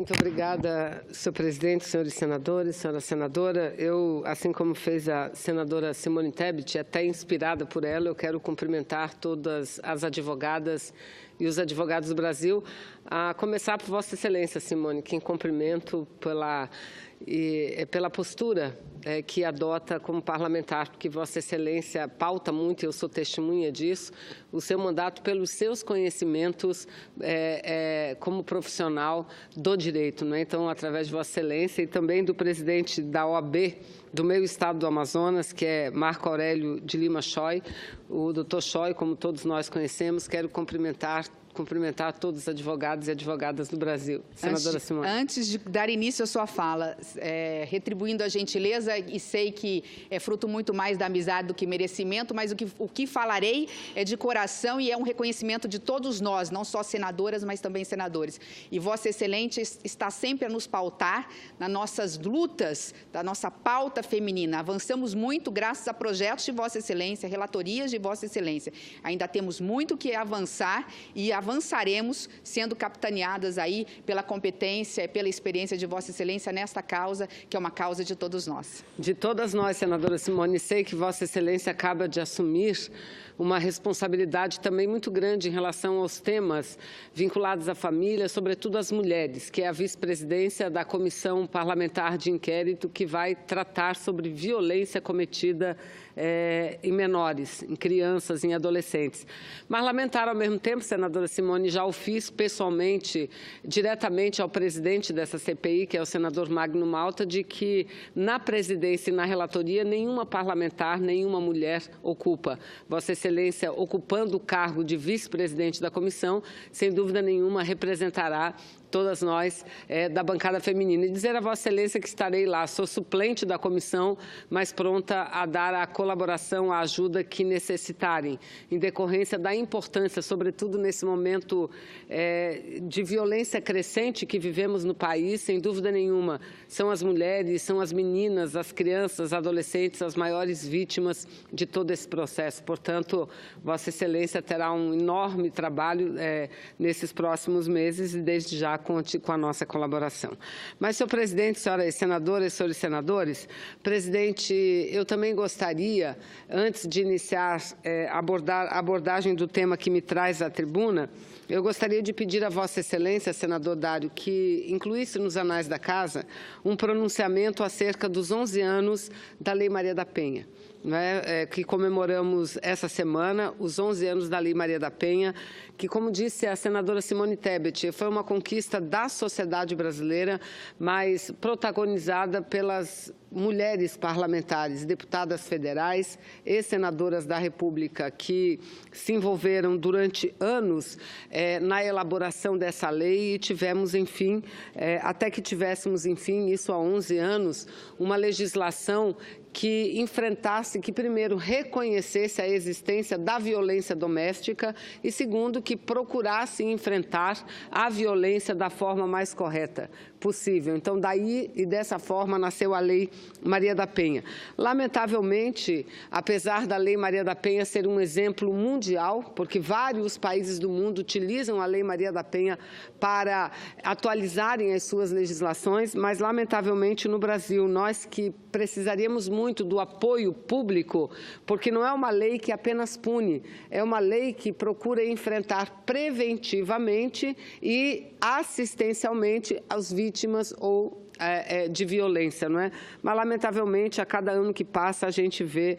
Muito obrigada, senhor presidente, senhores senadores, senhora senadora. Eu, assim como fez a senadora Simone Tebet, até inspirada por ela, eu quero cumprimentar todas as advogadas e os advogados do Brasil, a começar por Vossa Excelência, Simone, que cumprimento pela postura que adota como parlamentar, porque Vossa Excelência pauta muito, e eu sou testemunha disso, o seu mandato pelos seus conhecimentos como profissional do direito, né? Então, através de Vossa Excelência e também do presidente da OAB do meu estado do Amazonas, que é Marco Aurélio de Lima Choy, o doutor Choy, como todos nós conhecemos, quero cumprimentar todos os advogados e advogadas do Brasil. Senadora Simone. Antes de dar início à sua fala, retribuindo a gentileza, e sei que é fruto muito mais da amizade do que merecimento, mas o que falarei é de coração e é um reconhecimento de todos nós, não só senadoras, mas também senadores. E Vossa Excelência está sempre a nos pautar nas nossas lutas, da nossa pauta feminina. Avançamos muito graças a projetos de Vossa Excelência, relatorias de Vossa Excelência. Ainda temos muito que avançar e avançaremos sendo capitaneadas aí pela competência e pela experiência de Vossa Excelência nesta causa, que é uma causa de todos nós. De todas nós, senadora Simone, sei que Vossa Excelência acaba de assumir uma responsabilidade também muito grande em relação aos temas vinculados à família, sobretudo às mulheres, que é a vice-presidência da Comissão Parlamentar de Inquérito, que vai tratar sobre violência cometida em menores, em crianças, em adolescentes. Mas lamentar ao mesmo tempo, senadora Simone, já o fiz pessoalmente, diretamente ao presidente dessa CPI, que é o senador Magno Malta, de que na presidência e na relatoria nenhuma parlamentar, nenhuma mulher ocupa. Vossa Excelência, ocupando o cargo de vice-presidente da comissão, sem dúvida nenhuma representará todas nós da bancada feminina. E dizer a Vossa Excelência que estarei lá, sou suplente da comissão, mas pronta a dar a colaboração, a ajuda que necessitarem, em decorrência da importância, sobretudo nesse momento de violência crescente que vivemos no país, sem dúvida nenhuma, são as mulheres, são as meninas, as crianças, adolescentes, as maiores vítimas de todo esse processo. Portanto, Vossa Excelência terá um enorme trabalho nesses próximos meses e, desde já, conte com a nossa colaboração. Mas, senhor presidente, senhoras senadoras, senhores senadores, presidente, eu também gostaria, antes de iniciar a abordagem do tema que me traz à tribuna, eu gostaria de pedir a Vossa Excelência, senador Dário, que incluísse nos anais da Casa um pronunciamento acerca dos 11 anos da Lei Maria da Penha, que comemoramos essa semana, os 11 anos da Lei Maria da Penha, que, como disse a senadora Simone Tebet, foi uma conquista da sociedade brasileira, mas protagonizada pelas mulheres parlamentares, deputadas federais e senadoras da República que se envolveram durante anos na elaboração dessa lei e tivemos, enfim, até que tivéssemos, enfim, isso há 11 anos, uma legislação que enfrentasse, que primeiro reconhecesse a existência da violência doméstica e segundo, que procurasse enfrentar a violência da forma mais correta possível. Então, daí e dessa forma nasceu a Lei Maria da Penha. Lamentavelmente, apesar da Lei Maria da Penha ser um exemplo mundial, porque vários países do mundo utilizam a Lei Maria da Penha para atualizarem as suas legislações, mas lamentavelmente no Brasil, nós que precisaríamos muito do apoio público, porque não é uma lei que apenas pune, é uma lei que procura enfrentar preventivamente e assistencialmente as vítimas ou de violência, não é? Mas, lamentavelmente, a cada ano que passa, a gente vê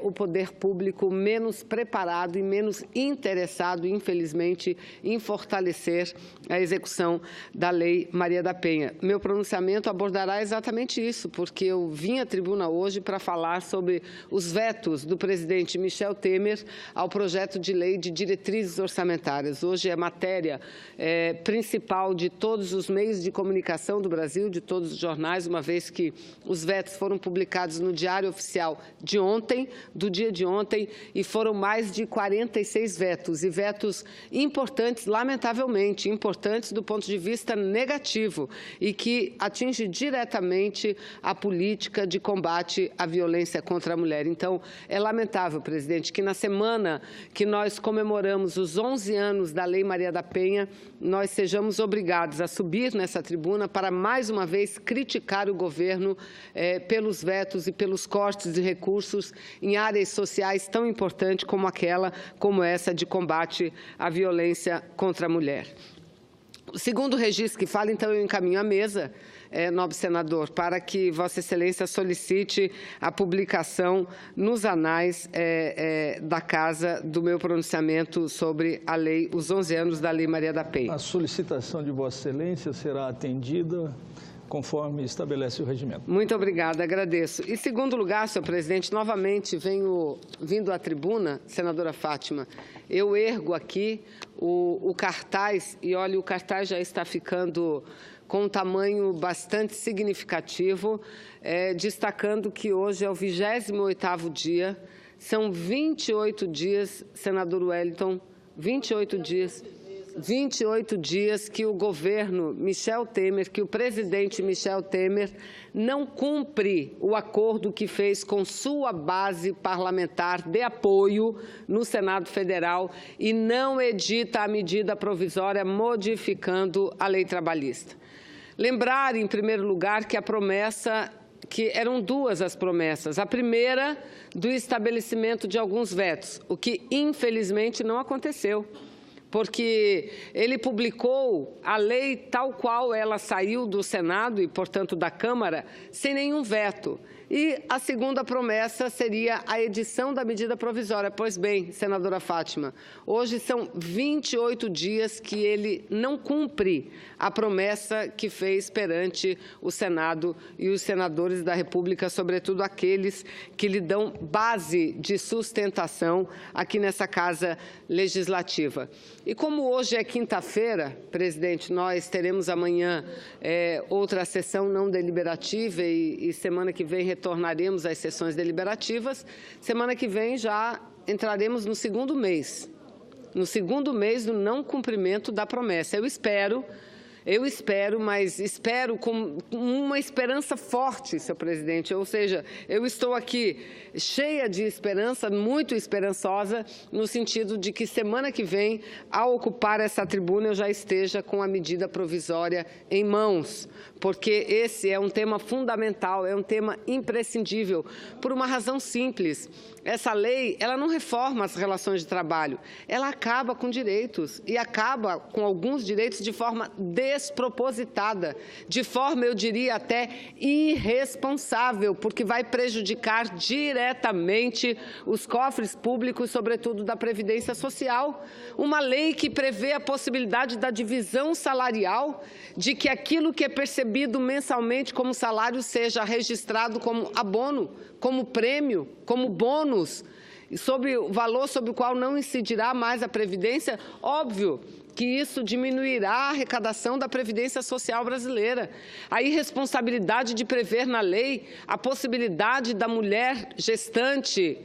o poder público menos preparado e menos interessado, infelizmente, em fortalecer a execução da Lei Maria da Penha. Meu pronunciamento abordará exatamente isso, porque eu vim à tribuna hoje para falar sobre os vetos do presidente Michel Temer ao projeto de lei de diretrizes orçamentárias. Hoje é matéria principal de todos os meios de comunicação do Brasil, de todos todos os jornais, uma vez que os vetos foram publicados no Diário Oficial de ontem, do dia de ontem, e foram mais de 46 vetos, e vetos importantes, lamentavelmente, importantes do ponto de vista negativo, e que atinge diretamente a política de combate à violência contra a mulher. Então, é lamentável, presidente, que na semana que nós comemoramos os 11 anos da Lei Maria da Penha, nós sejamos obrigados a subir nessa tribuna para, mais uma vez, criticar o governo pelos vetos e pelos cortes de recursos em áreas sociais tão importantes como essa de combate à violência contra a mulher. O segundo registro que fala, então, eu encaminho à mesa, nobre senador, para que Vossa Excelência solicite a publicação nos anais da Casa do meu pronunciamento sobre a lei, os 11 anos da Lei Maria da Penha. A solicitação de Vossa Excelência será atendida conforme estabelece o regimento. Muito obrigada, agradeço. Em segundo lugar, senhor presidente, novamente vindo à tribuna, senadora Fátima, eu ergo aqui o cartaz, e olha, o cartaz já está ficando com um tamanho bastante significativo, destacando que hoje é o 28º dia, são 28 dias, senador Wellington, 28 dias que o governo Michel Temer, que o presidente Michel Temer não cumpre o acordo que fez com sua base parlamentar de apoio no Senado Federal e não edita a medida provisória modificando a lei trabalhista. Lembrar, em primeiro lugar, que a promessa, que eram duas as promessas. A primeira, do estabelecimento de alguns vetos, o que, infelizmente, não aconteceu, porque ele publicou a lei tal qual ela saiu do Senado e, portanto, da Câmara, sem nenhum veto. E a segunda promessa seria a edição da medida provisória. Pois bem, senadora Fátima, hoje são 28 dias que ele não cumpre a promessa que fez perante o Senado e os senadores da República, sobretudo aqueles que lhe dão base de sustentação aqui nessa Casa Legislativa. E como hoje é quinta-feira, presidente, nós teremos amanhã outra sessão não deliberativa e semana que vem retornaremos às sessões deliberativas. Semana que vem já entraremos no segundo mês do não cumprimento da promessa. Eu espero, mas espero com uma esperança forte, senhor presidente. Ou seja, eu estou aqui cheia de esperança, muito esperançosa, no sentido de que semana que vem, ao ocupar essa tribuna, eu já esteja com a medida provisória em mãos, porque esse é um tema fundamental, é um tema imprescindível, por uma razão simples. Essa lei, ela não reforma as relações de trabalho, ela acaba com direitos e acaba com alguns direitos de forma despropositada, de forma, eu diria, até irresponsável, porque vai prejudicar diretamente os cofres públicos, sobretudo da Previdência Social. Uma lei que prevê a possibilidade da divisão salarial, de que aquilo que é percebido mensalmente como salário seja registrado como abono, como prêmio, como bônus, sobre o valor sobre o qual não incidirá mais a Previdência. Óbvio que isso diminuirá a arrecadação da Previdência Social brasileira. A irresponsabilidade de prever na lei a possibilidade da mulher gestante,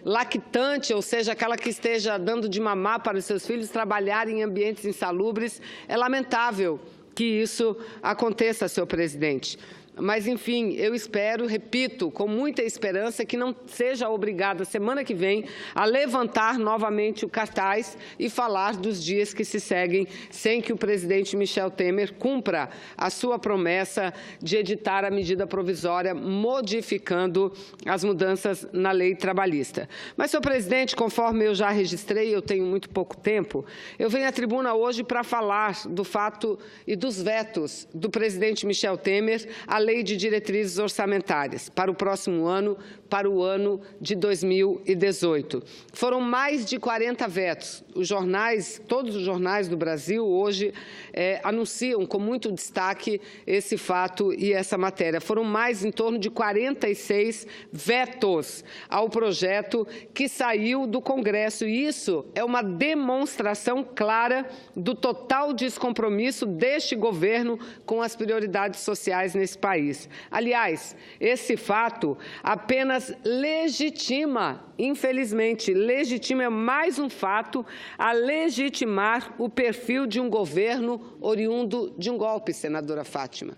lactante, ou seja, aquela que esteja dando de mamar para os seus filhos, trabalhar em ambientes insalubres. É lamentável que isso aconteça, senhor presidente. Mas, enfim, eu espero, repito, com muita esperança, que não seja obrigada, semana que vem, a levantar novamente o cartaz e falar dos dias que se seguem, sem que o presidente Michel Temer cumpra a sua promessa de editar a medida provisória, modificando as mudanças na lei trabalhista. Mas, senhor presidente, conforme eu já registrei, eu tenho muito pouco tempo, eu venho à tribuna hoje para falar do fato e dos vetos do presidente Michel Temer, a Lei de Diretrizes Orçamentárias para o próximo ano, para o ano de 2018. Foram mais de 40 vetos. Os jornais, todos os jornais do Brasil hoje anunciam com muito destaque esse fato e essa matéria. Foram mais em torno de 46 vetos ao projeto que saiu do Congresso. E isso é uma demonstração clara do total descompromisso deste governo com as prioridades sociais nesse país. Aliás, esse fato apenas legitima, infelizmente, legitima mais um fato a legitimar o perfil de um governo oriundo de um golpe, senadora Fátima.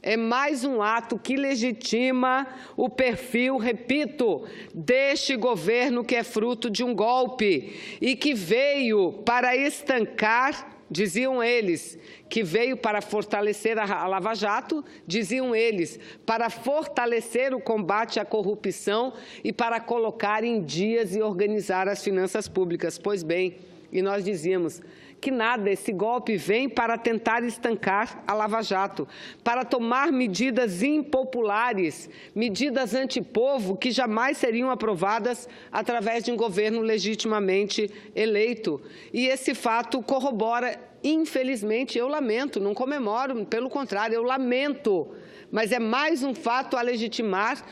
É mais um ato que legitima o perfil, repito, deste governo que é fruto de um golpe e que veio para estancar, diziam eles, que veio para fortalecer a Lava Jato, diziam eles, para fortalecer o combate à corrupção e para colocar em dias e organizar as finanças públicas. Pois bem, e nós dizíamos que nada, esse golpe vem para tentar estancar a Lava Jato, para tomar medidas impopulares, medidas antipovo que jamais seriam aprovadas através de um governo legitimamente eleito. E esse fato corrobora, infelizmente, eu lamento, não comemoro, pelo contrário, eu lamento, mas é mais um fato a legitimar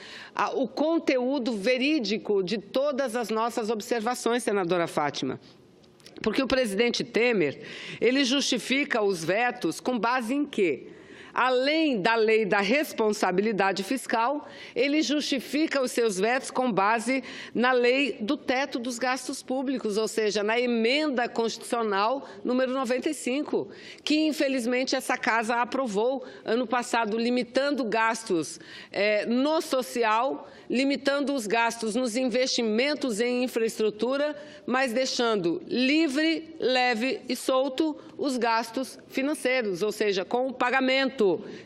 o conteúdo verídico de todas as nossas observações, senadora Fátima. Porque o presidente Temer, ele justifica os vetos com base em quê? Além da lei da responsabilidade fiscal, ele justifica os seus vetos com base na lei do teto dos gastos públicos, ou seja, na emenda constitucional número 95, que infelizmente essa casa aprovou ano passado, limitando gastos no social, limitando os gastos nos investimentos em infraestrutura, mas deixando livre, leve e solto os gastos financeiros, ou seja, com o pagamento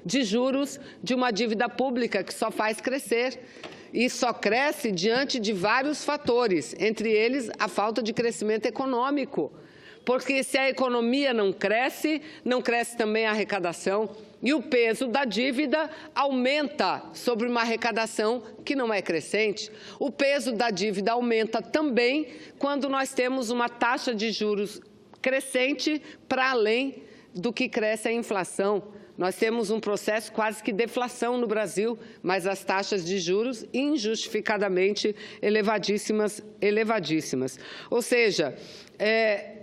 de juros de uma dívida pública que só faz crescer e só cresce diante de vários fatores, entre eles a falta de crescimento econômico. Porque se a economia não cresce também a arrecadação e o peso da dívida aumenta sobre uma arrecadação que não é crescente. O peso da dívida aumenta também quando nós temos uma taxa de juros crescente para além do que cresce a inflação. Nós temos um processo quase que deflação no Brasil, mas as taxas de juros injustificadamente elevadíssimas. Ou seja,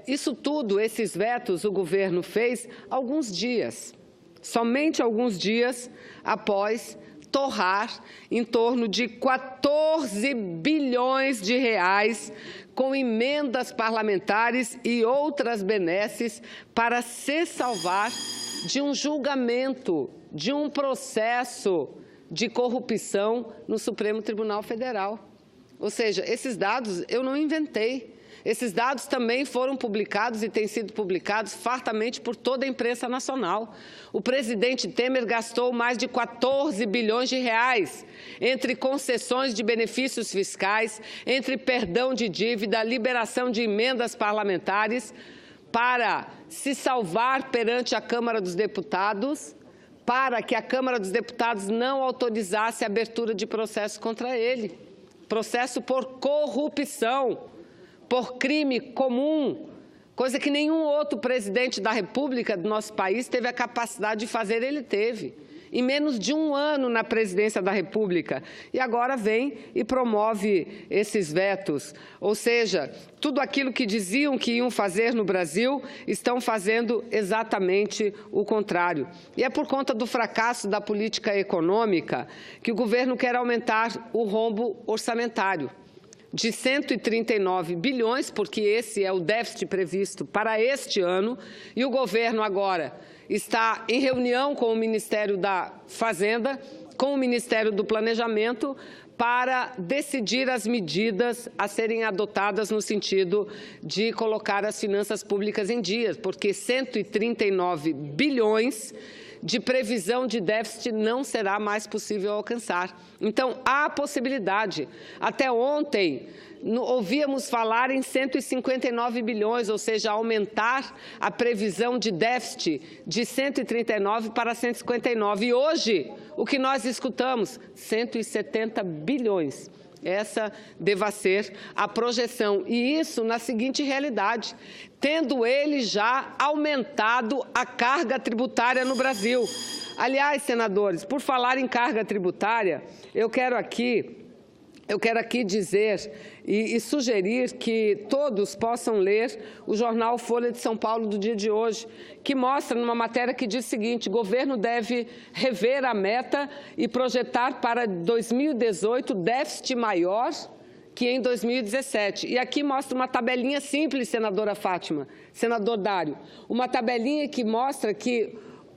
isso tudo, esses vetos, o governo fez alguns dias, somente alguns dias após torrar em torno de 14 bilhões de reais com emendas parlamentares e outras benesses para se salvar de um julgamento, de um processo de corrupção no Supremo Tribunal Federal. Ou seja, esses dados eu não inventei. Esses dados também foram publicados e têm sido publicados fartamente por toda a imprensa nacional. O presidente Temer gastou mais de 14 bilhões de reais entre concessões de benefícios fiscais, entre perdão de dívida, liberação de emendas parlamentares, para se salvar perante a Câmara dos Deputados, para que a Câmara dos Deputados não autorizasse a abertura de processo contra ele. Processo por corrupção, por crime comum, coisa que nenhum outro presidente da República do nosso país teve a capacidade de fazer, ele teve. Em menos de um ano na presidência da República. E agora vem e promove esses vetos. Ou seja, tudo aquilo que diziam que iam fazer no Brasil, estão fazendo exatamente o contrário. E é por conta do fracasso da política econômica que o governo quer aumentar o rombo orçamentário de 139 bilhões, porque esse é o déficit previsto para este ano, e o governo agora está em reunião com o Ministério da Fazenda, com o Ministério do Planejamento, para decidir as medidas a serem adotadas no sentido de colocar as finanças públicas em dia, porque 139 bilhões de previsão de déficit não será mais possível alcançar. Então, há possibilidade. Até ontem, ouvíamos falar em 159 bilhões, ou seja, aumentar a previsão de déficit de 139 para 159. E hoje, o que nós escutamos? 170 bilhões. Essa deva ser a projeção. E isso na seguinte realidade, tendo ele já aumentado a carga tributária no Brasil. Aliás, senadores, por falar em carga tributária, eu quero aqui dizer e sugerir que todos possam ler o jornal Folha de São Paulo do dia de hoje, que mostra numa matéria que diz o seguinte: o governo deve rever a meta e projetar para 2018 déficit maior que em 2017. E aqui mostra uma tabelinha simples, senadora Fátima, senador Dário, uma tabelinha que mostra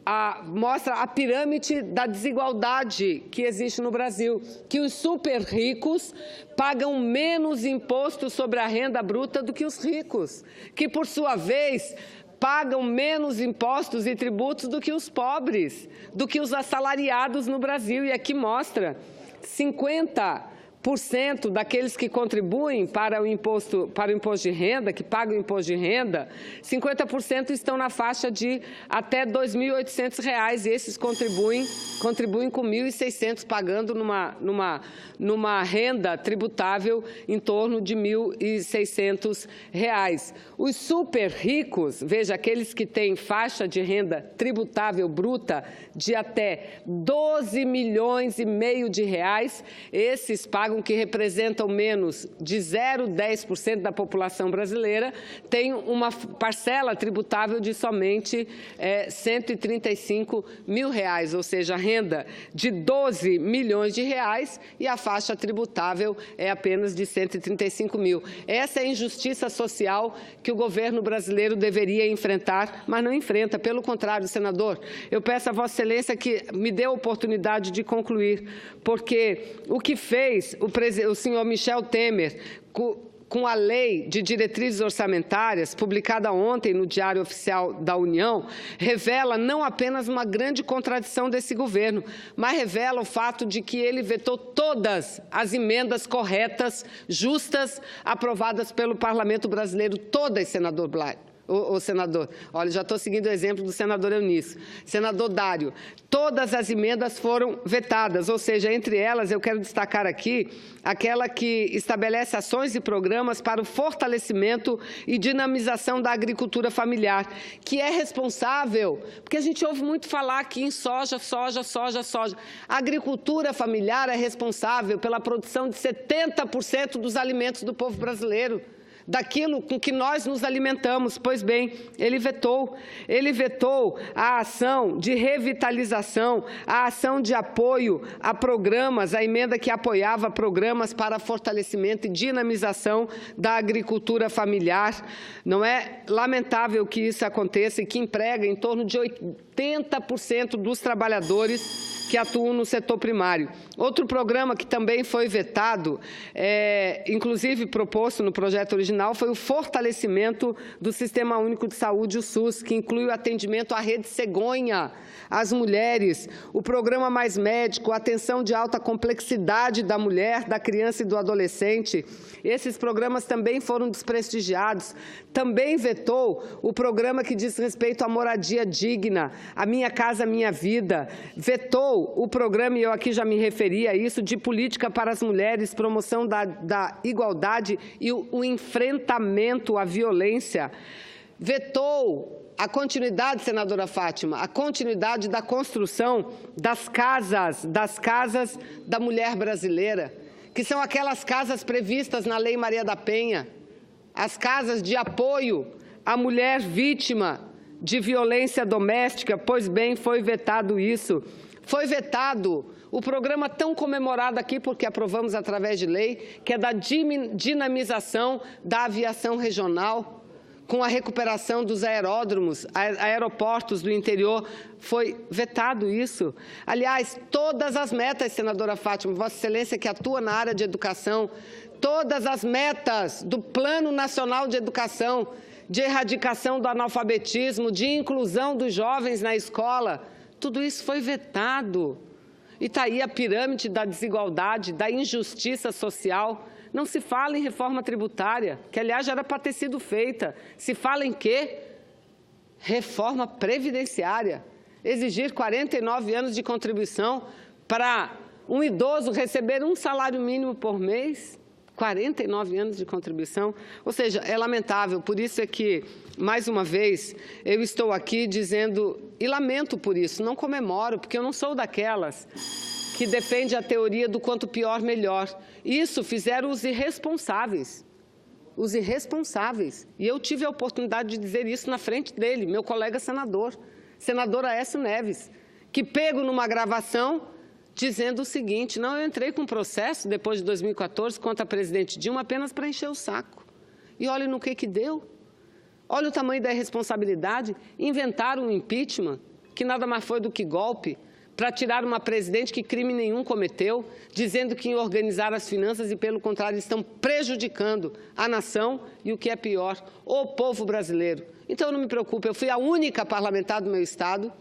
a pirâmide da desigualdade que existe no Brasil, que os super ricos pagam menos imposto sobre a renda bruta do que os ricos, que, por sua vez, pagam menos impostos e tributos do que os pobres, do que os assalariados no Brasil. E aqui mostra 50% daqueles que contribuem para o imposto de renda, que pagam o imposto de renda, 50% estão na faixa de até R$ 2.800, e esses contribuem com R$ 1.600, pagando numa renda tributável em torno de R$ 1.600. Os super ricos, veja, aqueles que têm faixa de renda tributável bruta de até 12 milhões e meio de reais, esses pagam, que representam menos de 0,10% da população brasileira, tem uma parcela tributável de somente R$ 135 mil, ou seja, a renda de 12 milhões de reais e a faixa tributável é apenas de 135 mil. Essa é a injustiça social que o governo brasileiro deveria enfrentar, mas não enfrenta. Pelo contrário, senador, eu peço a Vossa Excelência que me dê a oportunidade de concluir, porque o que fez o senhor Michel Temer com a Lei de Diretrizes Orçamentárias, publicada ontem no Diário Oficial da União, revela não apenas uma grande contradição desse governo, mas revela o fato de que ele vetou todas as emendas corretas, justas, aprovadas pelo Parlamento brasileiro, todas, senador Blanc. O senador, olha, já estou seguindo o exemplo do senador Eunício. Senador Dário, todas as emendas foram vetadas, ou seja, entre elas eu quero destacar aqui aquela que estabelece ações e programas para o fortalecimento e dinamização da agricultura familiar, que é responsável, porque a gente ouve muito falar aqui em soja. A agricultura familiar é responsável pela produção de 70% dos alimentos do povo brasileiro, daquilo com que nós nos alimentamos. Pois bem, ele vetou a ação de revitalização, a ação de apoio a programas, a emenda que apoiava programas para fortalecimento e dinamização da agricultura familiar. Não é lamentável que isso aconteça e que emprega em torno de 80% dos trabalhadores que atuam no setor primário. Outro programa que também foi vetado, inclusive proposto no projeto original, foi o fortalecimento do Sistema Único de Saúde, o SUS, que inclui o atendimento à rede cegonha às mulheres, o programa Mais Médico, a atenção de alta complexidade da mulher, da criança e do adolescente. Esses programas também foram desprestigiados. Também vetou o programa que diz respeito à moradia digna, a Minha Casa Minha Vida. Vetou o programa, e eu aqui já me referi a isso, de política para as mulheres, promoção da igualdade e o enfrentamento à violência. Vetou a continuidade, senadora Fátima, a continuidade da construção das casas da mulher brasileira, que são aquelas casas previstas na Lei Maria da Penha, as casas de apoio à mulher vítima de violência doméstica. Pois bem, foi vetado isso. Foi vetado o programa tão comemorado aqui, porque aprovamos através de lei, que é da dinamização da aviação regional, com a recuperação dos aeródromos, aeroportos do interior. Foi vetado isso. Aliás, todas as metas, senadora Fátima, Vossa Excelência que atua na área de educação, todas as metas do Plano Nacional de Educação, de erradicação do analfabetismo, de inclusão dos jovens na escola, tudo isso foi vetado. E está aí a pirâmide da desigualdade, da injustiça social. Não se fala em reforma tributária, que, aliás, já era para ter sido feita. Se fala em quê? Reforma previdenciária. Exigir 49 anos de contribuição para um idoso receber um salário mínimo por mês. 49 anos de contribuição. Ou seja, é lamentável. Por isso é que, mais uma vez, eu estou aqui dizendo, e lamento por isso, não comemoro, porque eu não sou daquelas que defende a teoria do quanto pior, melhor. Isso fizeram os irresponsáveis. Os irresponsáveis. E eu tive a oportunidade de dizer isso na frente dele, meu colega senador Aécio Neves, que pego numa gravação dizendo o seguinte: não, eu entrei com um processo depois de 2014 contra a presidente Dilma apenas para encher o saco. E olha no que deu. Olha o tamanho da irresponsabilidade. Inventaram um impeachment, que nada mais foi do que golpe, para tirar uma presidente que crime nenhum cometeu, dizendo que iam organizar as finanças e, pelo contrário, estão prejudicando a nação e, o que é pior, o povo brasileiro. Então, eu não me preocupo, eu fui a única parlamentar do meu estado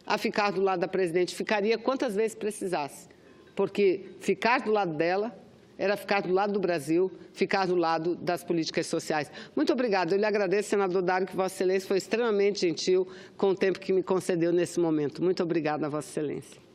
a ficar do lado da presidente. Ficaria quantas vezes precisasse, porque ficar do lado dela era ficar do lado do Brasil, ficar do lado das políticas sociais. Muito obrigada. Eu lhe agradeço, senador Dário, que Vossa Excelência foi extremamente gentil com o tempo que me concedeu nesse momento. Muito obrigada, Vossa Excelência.